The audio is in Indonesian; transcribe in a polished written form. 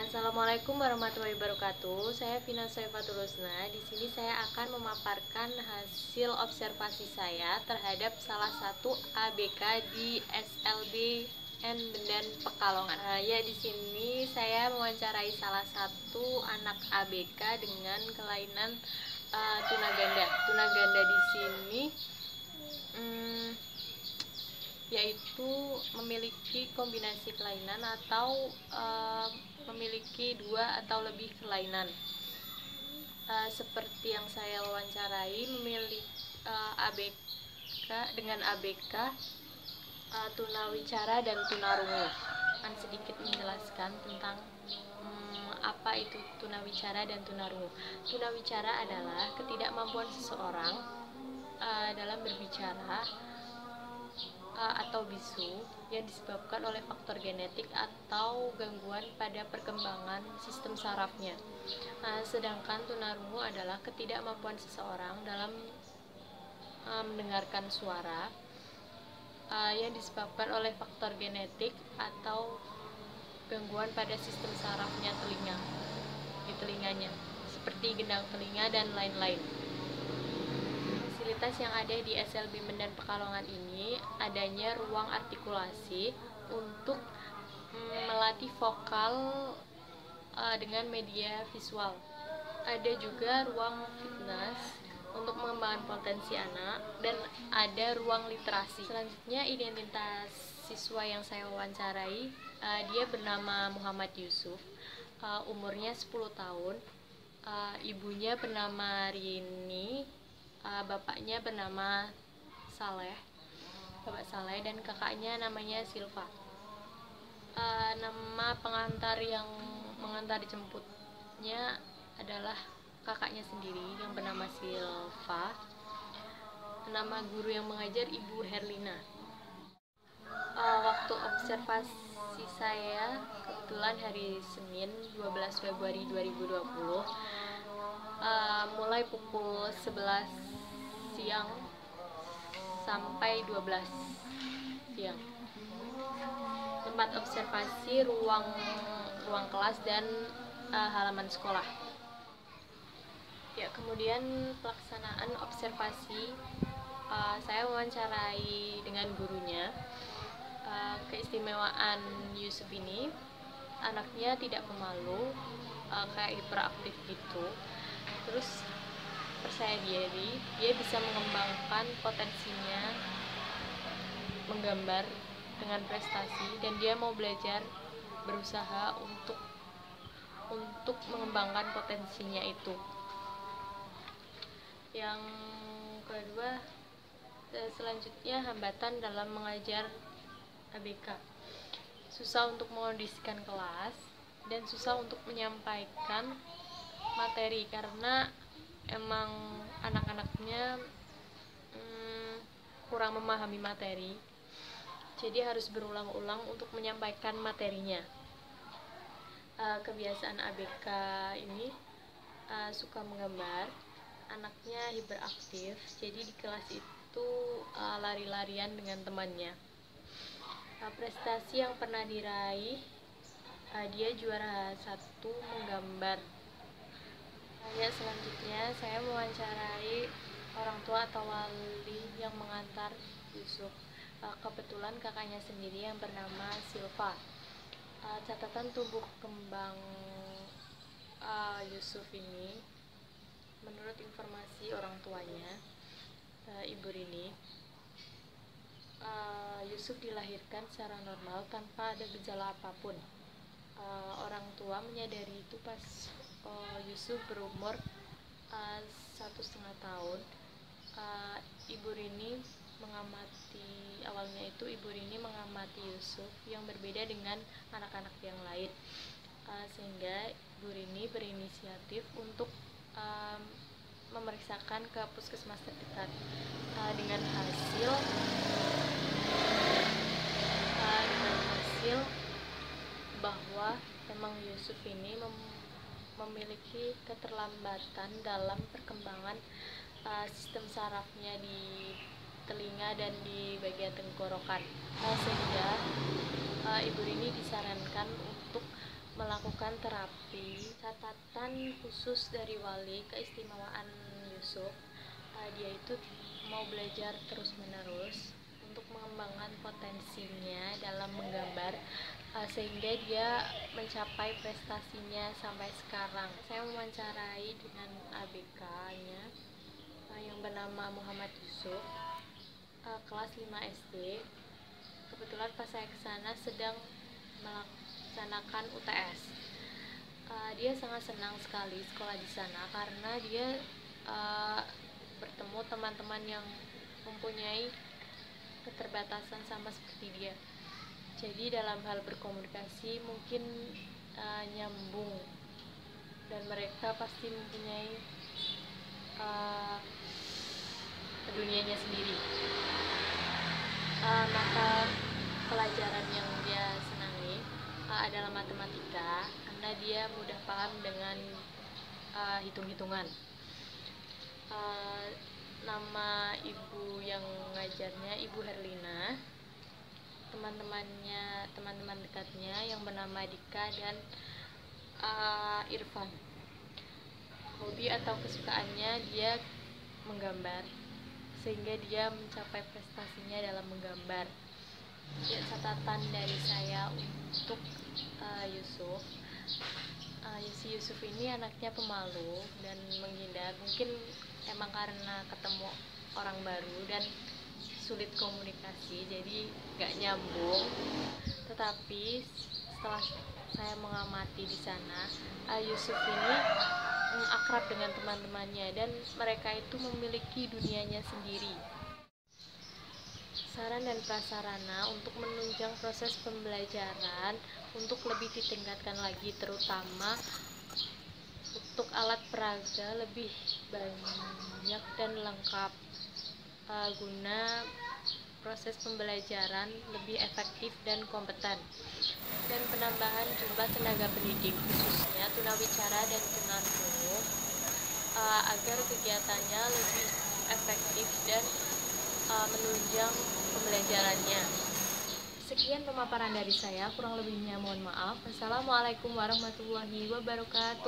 Assalamualaikum warahmatullahi wabarakatuh. Saya Vina Saifatul Husna. Di sini saya akan memaparkan hasil observasi saya terhadap salah satu ABK di SLBN Bendan Pekalongan. Ya, di sini saya mewawancarai salah satu anak ABK dengan kelainan tunaganda. Tunaganda di sini yaitu memiliki kombinasi kelainan atau memiliki dua atau lebih kelainan. Seperti yang saya wawancarai, memiliki ABK dengan ABK tunawicara dan tunarungu. Akan sedikit menjelaskan tentang apa itu tunawicara dan tunarungu. Tunawicara adalah ketidakmampuan seseorang dalam berbicara atau bisu yang disebabkan oleh faktor genetik atau gangguan pada perkembangan sistem sarafnya. Sedangkan tunarungu adalah ketidakmampuan seseorang dalam mendengarkan suara yang disebabkan oleh faktor genetik atau gangguan pada sistem sarafnya di telinganya, seperti gendang telinga dan lain-lain. Fasilitas yang ada di SLB Bendan Pekalongan ini adanya ruang artikulasi untuk melatih vokal dengan media visual. Ada juga ruang fitness untuk mengembangkan potensi anak, dan ada ruang literasi. Selanjutnya, identitas siswa yang saya wawancarai, dia bernama Muhammad Yusuf, umurnya 10 tahun, ibunya bernama Rini, bapaknya bernama Bapak Saleh, dan kakaknya namanya Silva. Nama pengantar yang mengantar jemputnya adalah kakaknya sendiri yang bernama Silva. Nama guru yang mengajar Ibu Herlina. Waktu observasi saya kebetulan hari Senin 12 Februari 2020, mulai pukul 11 siang sampai 12 siang. Tempat observasi ruang kelas dan halaman sekolah. Ya, kemudian pelaksanaan observasi, saya wawancarai dengan gurunya. Keistimewaan Yusuf ini, anaknya tidak pemalu, kayak hiperaktif gitu. Terus percaya diri, dia bisa mengembangkan potensinya menggambar dengan prestasi, dan dia mau belajar, berusaha untuk mengembangkan potensinya itu. Yang kedua, selanjutnya hambatan dalam mengajar ABK. Susah untuk mengondisikan kelas dan susah untuk menyampaikan materi karena emang anak-anaknya kurang memahami materi, jadi harus berulang-ulang untuk menyampaikan materinya. Kebiasaan ABK ini suka menggambar, anaknya hiperaktif, jadi di kelas itu lari-larian dengan temannya. Prestasi yang pernah diraih, dia juara 1 menggambar. Ya, selanjutnya saya mewawancarai orang tua atau wali yang mengantar Yusuf. Kebetulan kakaknya sendiri yang bernama Silva. Catatan tumbuh kembang Yusuf ini, menurut informasi orang tuanya, Ibu Rini, Yusuf dilahirkan secara normal tanpa ada gejala apapun. Orang tua menyadari itu pas Yusuf berumur 1,5 tahun. Ibu Rini mengamati, awalnya itu Ibu Rini mengamati Yusuf yang berbeda dengan anak-anak yang lain, sehingga Ibu Rini berinisiatif untuk memeriksakan ke puskesmas terdekat, dengan hasil bahwa memang Yusuf ini memiliki keterlambatan dalam perkembangan sistem sarafnya di telinga dan di bagian tenggorokan, sehingga Ibu Rini disarankan untuk melakukan melakukan terapi. Catatan khusus dari Wali, keistimewaan Yusuf, dia itu mau belajar terus-menerus untuk mengembangkan potensinya dalam menggambar, sehingga dia mencapai prestasinya sampai sekarang. Saya mewawancarai dengan ABK-nya yang bernama Muhammad Yusuf, kelas 5 SD. Kebetulan pas saya kesana sedang melaksanakan UTS. Dia sangat senang sekali sekolah di sana karena dia bertemu teman-teman yang mempunyai keterbatasan sama seperti dia. Jadi dalam hal berkomunikasi mungkin nyambung, dan mereka pasti mempunyai dunianya sendiri. Maka pelajaran yang dia senangi adalah matematika, karena dia mudah paham dengan hitung-hitungan. Nama ibu yang ngajarnya Ibu Herlina, teman-teman dekatnya yang bernama Dika dan Irfan. Hobi atau kesukaannya dia menggambar, sehingga dia mencapai prestasinya dalam menggambar. Ya, catatan dari saya untuk Yusuf. Yusuf ini anaknya pemalu dan menghindar, mungkin emang karena ketemu orang baru dan sulit komunikasi, jadi gak nyambung. Tetapi setelah saya mengamati di sana, Yusuf ini akrab dengan teman-temannya dan mereka itu memiliki dunianya sendiri. Saran dan prasarana untuk menunjang proses pembelajaran untuk lebih ditingkatkan lagi, terutama untuk alat peraga lebih banyak dan lengkap, guna proses pembelajaran lebih efektif dan kompeten, dan penambahan jumlah tenaga pendidik khususnya tunawicara dan tunarungu, agar kegiatannya lebih efektif dan menunjang pembelajarannya. Sekian pemaparan dari saya, kurang lebihnya mohon maaf. Wassalamualaikum warahmatullahi wabarakatuh.